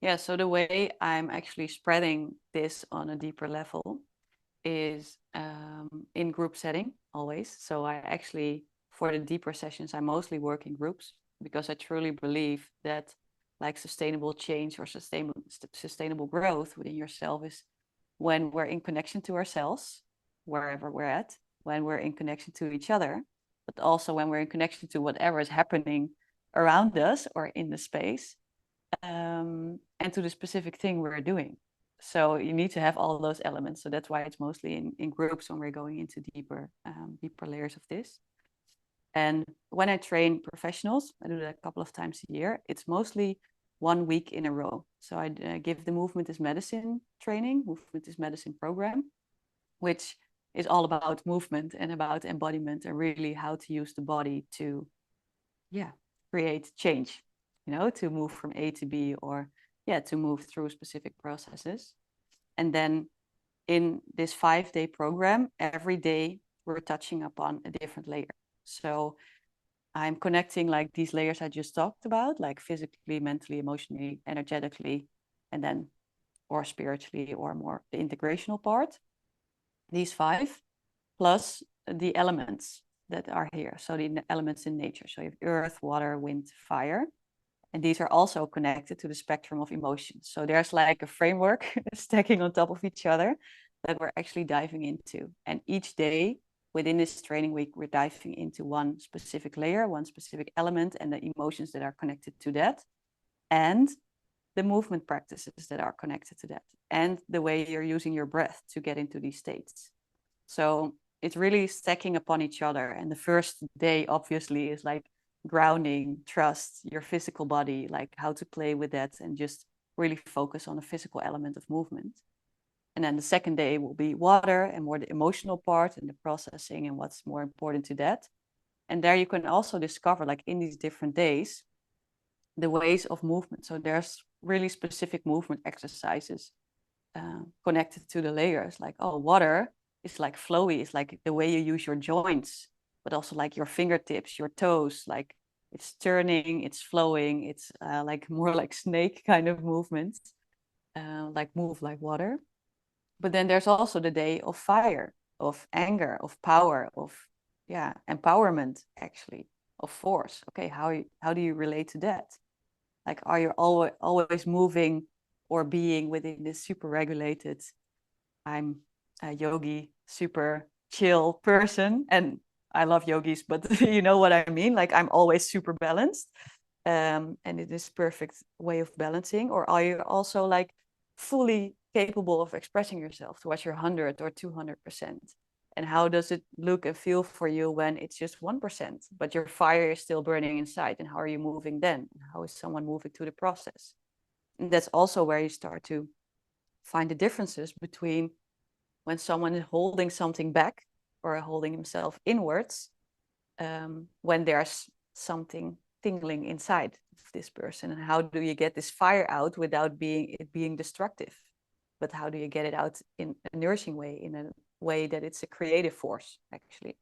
Yeah, so the way I'm actually spreading this on a deeper level is in group setting always. So I actually, for the deeper sessions, I mostly work in groups because I truly believe that like sustainable change or sustainable growth within yourself is when we're in connection to ourselves, wherever we're at, when we're in connection to each other, but also when we're in connection to whatever is happening around us or in the space, and to the specific thing we're doing. So you need to have all those elements. So that's why it's mostly in groups when we're going into deeper layers of this. And when I train professionals, I do that a couple of times a year. It's mostly 1 week in a row. So I give the movement is medicine training, movement is medicine program, which is all about movement and about embodiment and really how to use the body to, yeah, create change, you know, to move from A to B or, to move through specific processes. And then in this 5-day program, every day we're touching upon a different layer. So I'm connecting like these layers I just talked about, like physically, mentally, emotionally, energetically, and then or spiritually or more the integrational part. These 5 plus the elements that are here. So the elements in nature. So you have earth, water, wind, fire. And these are also connected to the spectrum of emotions. So there's like a framework stacking on top of each other that we're actually diving into. And each day within this training week, we're diving into one specific layer, one specific element, and the emotions that are connected to that, and the movement practices that are connected to that, and the way you're using your breath to get into these states. So it's really stacking upon each other. And the first day, obviously, is like grounding, trust your physical body, like how to play with that and just really focus on the physical element of movement. And then the second day will be water and more the emotional part and the processing and what's more important to that. And there you can also discover, like in these different days, the ways of movement. So there's really specific movement exercises connected to the layers. Like, oh, water is like flowy. It's like the way you use your joints, but also like your fingertips, your toes. Like it's turning, it's flowing. It's like more like snake kind of movements, like move like water. But then there's also the day of fire, of anger, of power, of empowerment, actually, of force. Okay, how do you relate to that? Like, are you always moving or being within this super regulated, I'm a yogi, super chill person, and I love yogis, but you know what I mean? Like, I'm always super balanced, and it is perfect way of balancing. Or are you also like fully capable of expressing yourself towards your 100 or 200%? And how does it look and feel for you when it's just 1%, but your fire is still burning inside? And how are you moving then? How is someone moving through the process? And that's also where you start to find the differences between when someone is holding something back or holding himself inwards, when there's something tingling inside of this person, and how do you get this fire out without being destructive, but how do you get it out in a nourishing way, in a way that it's a creative force, actually.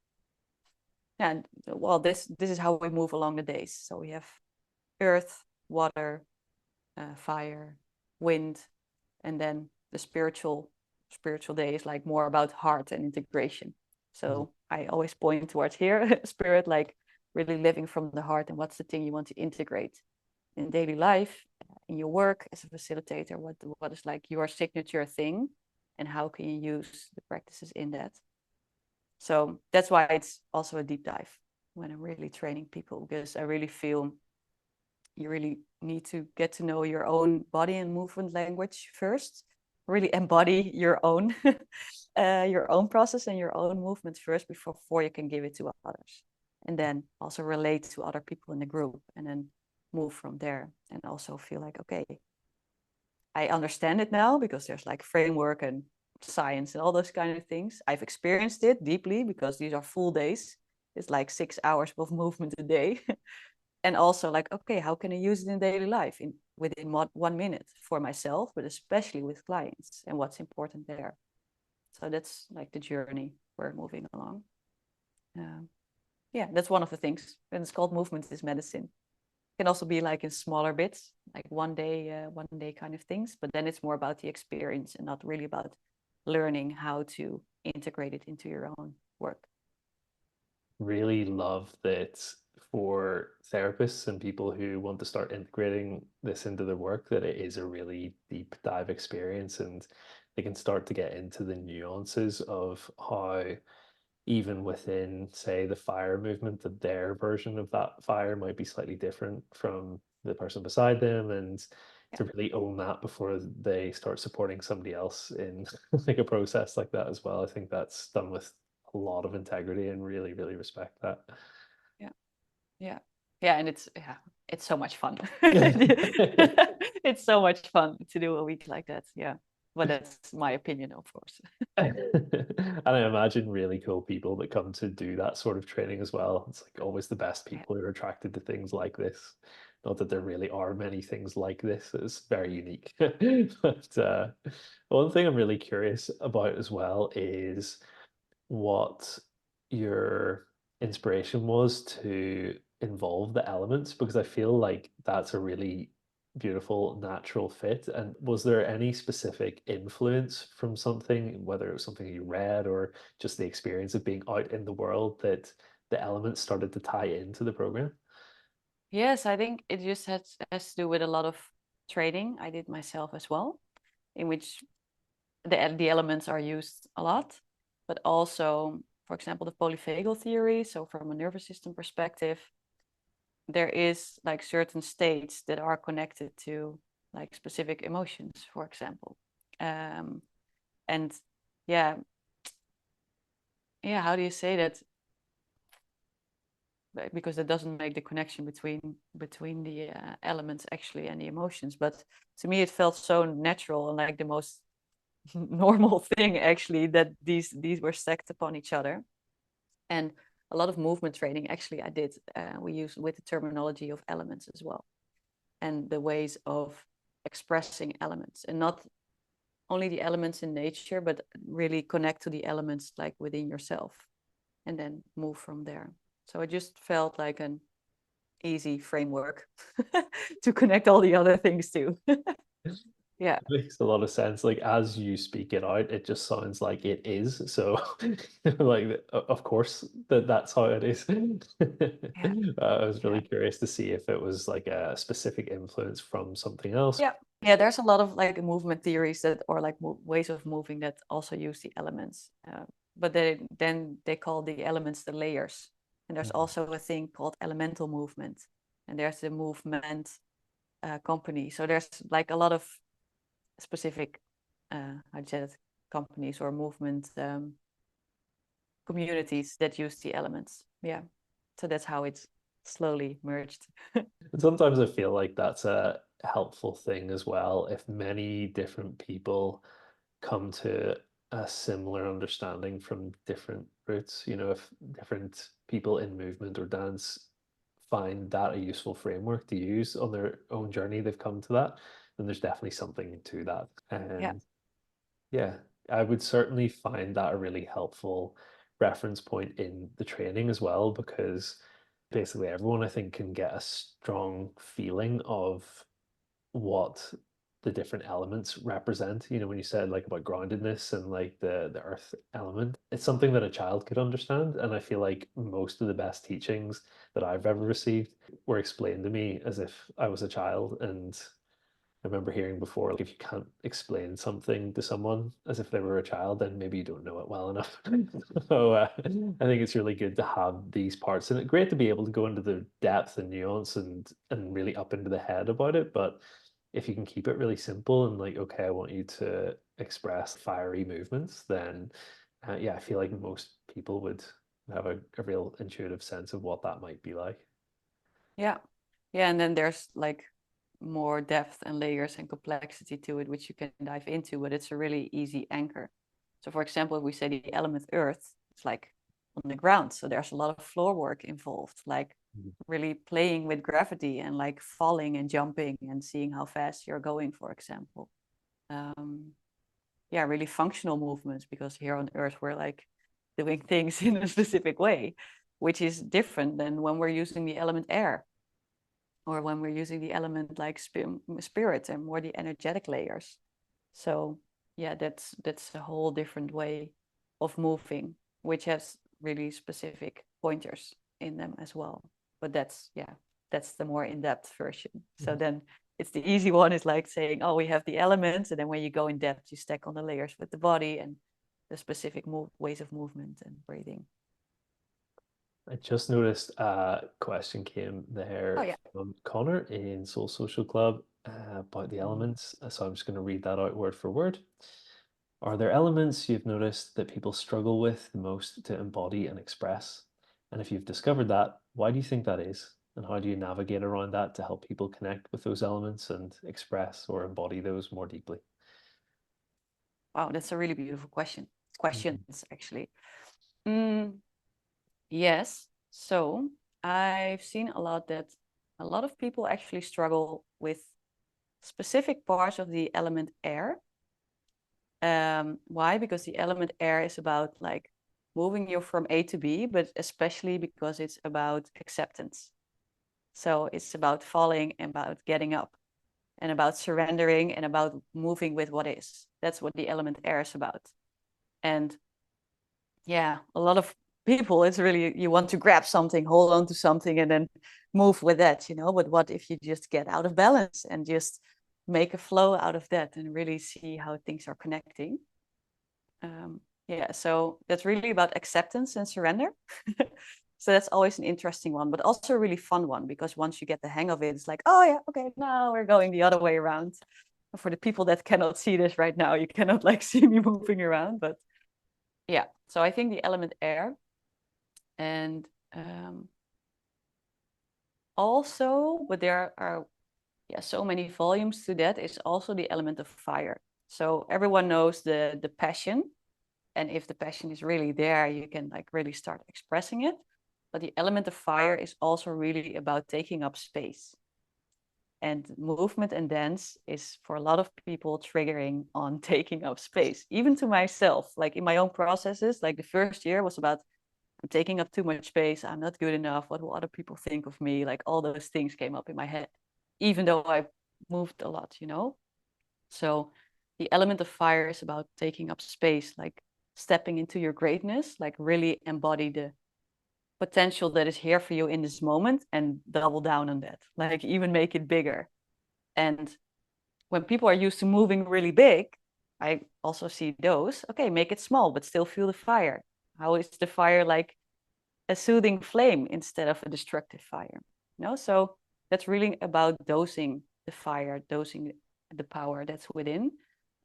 And well, this is how we move along the days. So we have earth, water, fire, wind, and then the spiritual day is like more about heart and integration. So I always point towards here, spirit, like really living from the heart, and what's the thing you want to integrate in daily life, in your work as a facilitator. What is like your signature thing, and how can you use the practices in that? So that's why it's also a deep dive when I'm really training people, because I really feel you really need to get to know your own body and movement language first, really embody your own process and your own movement first before you can give it to others, and then also relate to other people in the group, and then move from there, and also feel like, okay, I understand it now because there's like framework and science and all those kind of things. I've experienced it deeply because these are full days. It's like 6 hours of movement a day. And also like, okay, how can I use it in daily life within 1 minute for myself, but especially with clients, and what's important there. So that's like the journey we're moving along. Yeah, that's one of the things, and it's called movement is medicine. It can also be like in smaller bits, like 1 day kind of things, but then it's more about the experience and not really about learning how to integrate it into your own work.
Really love that for therapists and people who want to start integrating this into their work, that it is a really deep dive experience, and they can start to get into the nuances of how even within, say, the fire movement, that their version of that fire might be slightly different from the person beside them, and
Yeah.
to really own that before they start supporting somebody else in like a process like that as well. I think that's done with a lot of integrity, and really, really respect that.
Yeah. Yeah. Yeah. And it's so much fun. It's so much fun to do a week like that. Yeah. But that's my opinion, of course.
And I imagine really cool people that come to do that sort of training as well. It's like always the best
Yeah.
people who are attracted to things like this. Not that there really are many things like this. It's very unique. But one thing I'm really curious about as well is what your inspiration was to involve the elements, because I feel like that's a really beautiful natural fit. And was there any specific influence from something, whether it was something you read or just the experience of being out in the world, that the elements started to tie into the program?
Yes, I think it just has to do with a lot of training I did myself as well, in which the elements are used a lot, but also, for example, the polyvagal theory. So from a nervous system perspective, there is like certain states that are connected to like specific emotions, for example. And yeah, yeah, how do you say that? Because it doesn't make the connection between the elements actually and the emotions. But to me, it felt so natural and like the most normal thing actually, that these were stacked upon each other. And a lot of movement training actually I did, we use with the terminology of elements as well, and the ways of expressing elements, and not only the elements in nature, but really connect to the elements like within yourself, and then move from there. So it just felt like an easy framework to connect all the other things to. Yeah.
Makes a lot of sense. Like as you speak it out, it just sounds like it is. So, like, of course that's how it is.
Yeah.
I was
Yeah.
really curious to see if it was like a specific influence from something else.
Yeah. Yeah, there's a lot of like movement theories that, or like ways of moving that also use the elements. But then they call the elements the layers. And there's
Mhm.
also a thing called elemental movement. And there's the movement company. So there's like a lot of specific, how do you say that, companies or movement communities that use the elements. Yeah. So that's how it's slowly merged.
And sometimes I feel like that's a helpful thing as well. If many different people come to a similar understanding from different roots, if different people in movement or dance find that a useful framework to use on their own journey, they've come to that, then there's definitely something to that.
Yeah.
And yeah, I would certainly find that a really helpful reference point in the training as well, because basically everyone I think can get a strong feeling of what the different elements represent. When you said like about groundedness and like the earth element, it's something that a child could understand. And I feel like most of the best teachings that I've ever received were explained to me as if I was a child. And I remember hearing before, like if you can't explain something to someone as if they were a child, then maybe you don't know it well enough. So I think it's really good to have these parts, and it's great to be able to go into the depth and nuance and really up into the head about it. But if you can keep it really simple and like, okay, I want you to express fiery movements, then yeah, I feel like most people would have a real intuitive sense of what that might be like.
Yeah. Yeah. And then there's like more depth and layers and complexity to it, which you can dive into, but it's a really easy anchor. So, for example, if we say the element earth, it's like on the ground. So there's a lot of floor work involved, like
Mhm.
really playing with gravity and like falling and jumping and seeing how fast you're going, for example. Um, yeah, really functional movements, because here on earth, we're like doing things in a specific way, which is different than when we're using the element air, or when we're using the element like spirit and more the energetic layers. So yeah, that's a whole different way of moving, which has really specific pointers in them as well. But that's the more in-depth version. So
Mhm.
then it's the easy one is like saying, oh, we have the elements, and then when you go in depth, you stack on the layers with the body and the specific ways of movement and breathing.
I just noticed a question came
Oh
there
yeah.
from Connor in Soul Social Club about the
Mm.
elements. So I'm just going to read that out word for word. Are there elements you've noticed that people struggle with the most to embody and express? And if you've discovered that, why do you think that is? And how do you navigate around that to help people connect with those elements and express or embody those more deeply?
Wow, that's a really beautiful question.
Mhm.
Questions actually. Mm, yes. So I've seen a lot that a lot of people actually struggle with specific parts of the element air. Why? Because the element air is about like moving you from A to B, but especially because it's about acceptance. So it's about falling and about getting up and about surrendering and about moving with what is. That's what the element air is about. And yeah, a lot of people, it's really, you want to grab something, hold on to something, and then move with that, But what if you just get out of balance and just make a flow out of that and really see how things are connecting? Yeah, so that's really about acceptance and surrender. So that's always an interesting one, but also a really fun one, because once you get the hang of it, it's like, oh yeah, okay, now we're going the other way around. For the people that cannot see this right now, you cannot like see me moving around, but yeah. So I think the element air, and also, but there are so many volumes to that, is also the element of fire. So everyone knows the passion, and if the passion is really there, you can like really start expressing it. But the element of fire is also really about taking up space. And movement and dance is for a lot of people triggering on taking up space, even to myself. Like in my own processes, like the first year was about, I'm taking up too much space, I'm not good enough, what will other people think of me? Like all those things came up in my head, even though I moved a lot. So the element of fire is about taking up space, like stepping into your greatness, like really embody the potential that is here for you in this moment and double down on that, like even make it bigger. And when people are used to moving really big, I also see those, okay, make it small, but still feel the fire. How is the fire like a soothing flame instead of a destructive fire? So that's really about dosing the fire, dosing the power that's within,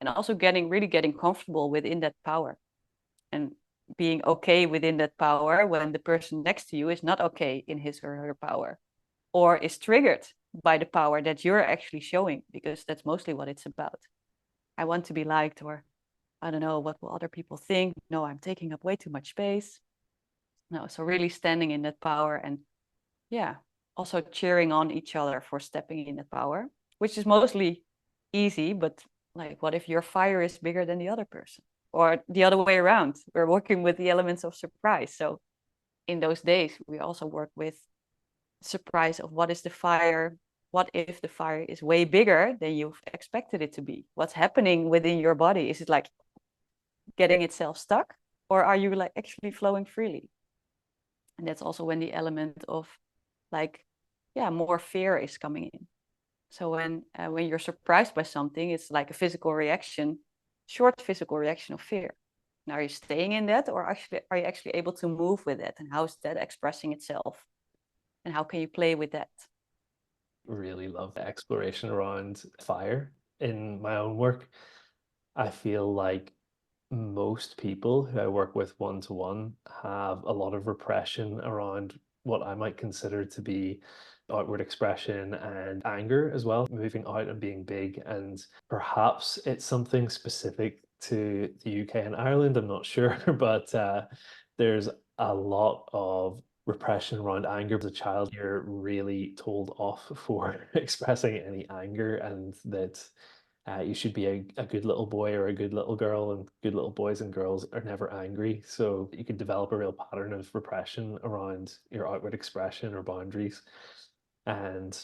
and also really getting comfortable within that power and being okay within that power when the person next to you is not okay in his or her power or is triggered by the power that you're actually showing, because that's mostly what it's about. I want to be liked, or I don't know, what will other people think? No, I'm taking up way too much space. No, so really standing in that power and yeah, also cheering on each other for stepping in that power, which is mostly easy, but like what if your fire is bigger than the other person? Or the other way around. We're working with the elements of surprise. So in those days, we also work with surprise of what is the fire, what if the fire is way bigger than you've expected it to be? What's happening within your body? Is it like getting itself stuck, or are you like actually flowing freely? And that's also when the element of like, yeah, more fear is coming in. So when you're surprised by something, it's like a physical reaction, short physical reaction of fear. Now, are you staying in that, or actually are you actually able to move with it? And how is that expressing itself? And how can you play with that?
Really love the exploration around fire in my own work. I feel like most people who I work with one to one have a lot of repression around what I might consider to be outward expression and anger as well, moving out and being big. And perhaps it's something specific to the UK and Ireland, I'm not sure, but there's a lot of repression around anger. As a child, you're really told off for expressing any anger, and that you should be a good little boy or a good little girl, and good little boys and girls are never angry. So you could develop a real pattern of repression around your outward expression or boundaries. And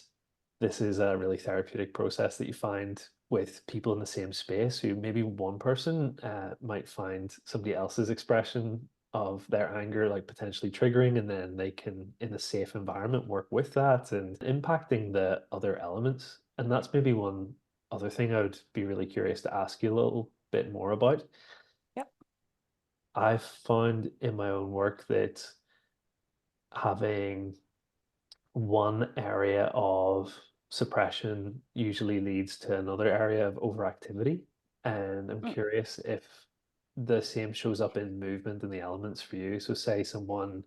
this is a really therapeutic process that you find with people in the same space, who maybe one person might find somebody else's expression of their anger like potentially triggering, and then they can in a safe environment work with that and impacting the other elements. And that's maybe one other thing I would be really curious to ask you a little bit more about.
Yep.
I've found in my own work that having one area of suppression usually leads to another area of overactivity. And I'm
Mm,
curious if the same shows up in movement and the elements for you. So, say someone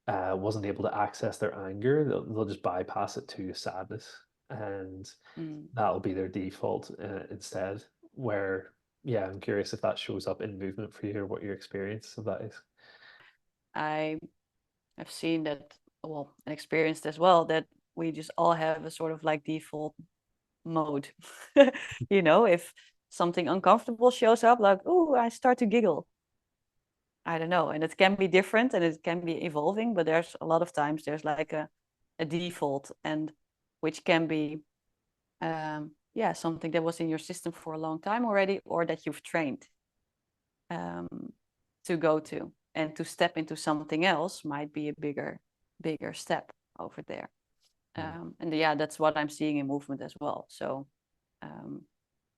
wasn't able to access their anger, they'll just bypass it to sadness, and
mm.
that'll be their default instead. Where, yeah, I'm curious if that shows up in movement for you or what your experience of that is.
I have seen that, well, and experienced as well, that we just all have a sort of like default mode. If something uncomfortable shows up, like, oh, I start to giggle. I don't know. And it can be different and it can be evolving, but there's a lot of times there's like a default, and which can be yeah, something that was in your system for a long time already, or that you've trained um, to go to. And to step into something else might be a bigger step over there.
Mm.
And yeah, that's what I'm seeing in movement as well. So um,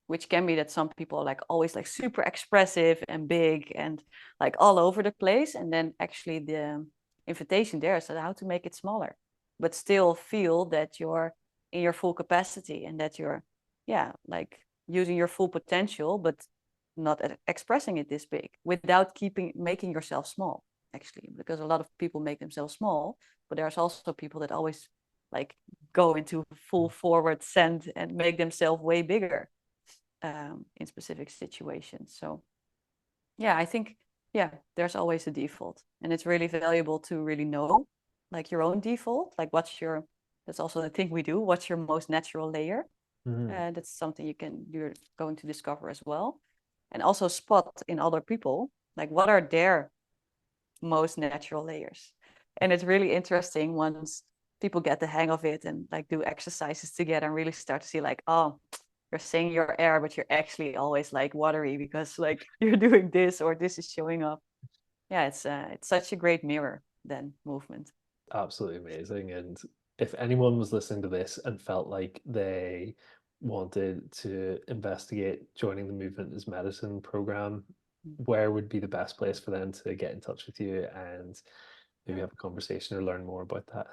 which can be that some people are like always like super expressive and big and like all over the place, and then actually the invitation there is how to make it smaller but still feel that you're in your full capacity and that you're, yeah, like using your full potential but not expressing it this big without making yourself small, actually, because a lot of people make themselves small, but there's also people that always like go into full forward send and make themselves way bigger in specific situations. So yeah, I think, yeah, there's always a default, and it's really valuable to really know like your own default, like that's also the thing we do, what's your most natural layer.
Mm.
That's something you're going to discover as well, and also spot in other people like what are their most natural layers. And it's really interesting once people get the hang of it and like do exercises together and really start to see like, oh, you're saying your air, but you're actually always like watery because like you're doing this or this is showing up. Yeah, it's such a great mirror then movement.
Absolutely amazing. And if anyone was listening to this and felt like they wanted to investigate joining the Movement is Medicine program, where would be the best place for them to get in touch with you and maybe have a conversation or learn more about that?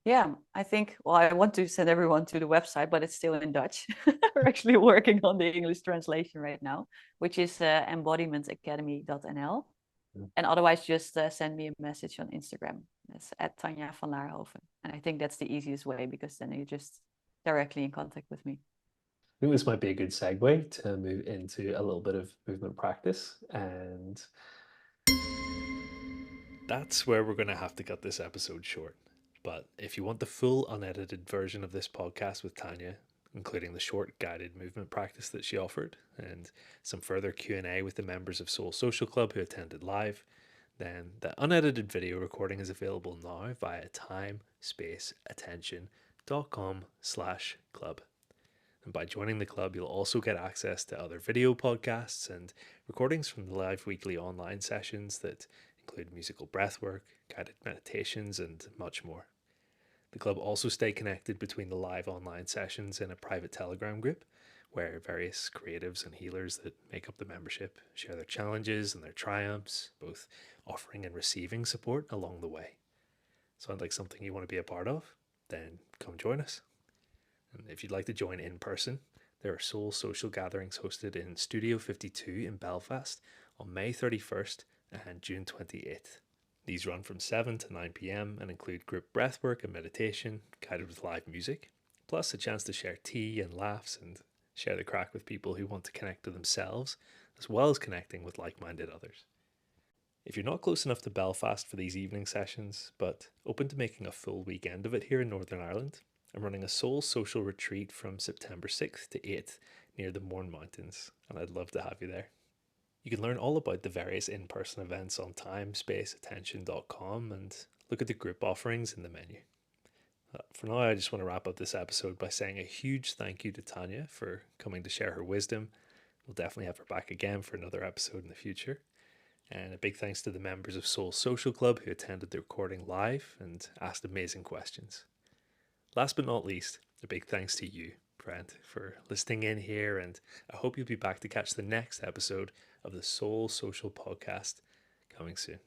Yeah, I think, well, I want to send everyone to the website, but it's still in Dutch. We're actually working on the English translation right now, which is embodimentacademy.nl. And otherwise, just send me a message on Instagram. It's at Tanja van Laarhoven. And I think that's the easiest way because then you're just directly in contact with me.
I think this might be a good segue to move into a little bit of movement practice. And that's where we're going to have to cut this episode short. But if you want the full unedited version of this podcast with Tanja, including the short guided movement practice that she offered and some further Q&A with the members of Soul Social Club who attended live, then the unedited video recording is available now via timespaceattention.com/club. And by joining the club, you'll also get access to other video podcasts and recordings from the live weekly online sessions that include musical breathwork, guided meditations, and much more. The club also stay connected between the live online sessions in a private Telegram group where various creatives and healers that make up the membership share their challenges and their triumphs, both offering and receiving support along the way. Sounds like something you want to be a part of? Then come join us. And if you'd like to join in person, there are Soul Social gatherings hosted in Studio 52 in Belfast on May 31st and June 28th. These run from 7 to 9 pm and include group breathwork and meditation guided with live music, plus a chance to share tea and laughs and share the crack with people who want to connect to themselves, as well as connecting with like minded others. If you're not close enough to Belfast for these evening sessions, but open to making a full weekend of it here in Northern Ireland, I'm running a Soul Social retreat from September 6th to 8th near the Mourne Mountains, and I'd love to have you there. You can learn all about the various in-person events on timespaceattention.com and look at the group offerings in the menu. For now, I just want to wrap up this episode by saying a huge thank you to Tanja for coming to share her wisdom. We'll definitely have her back again for another episode in the future. And a big thanks to the members of Soul Social Club who attended the recording live and asked amazing questions. Last but not least, a big thanks to you, friend, for listening in here, and I hope you'll be back to catch the next episode of the Soul Social Podcast coming soon.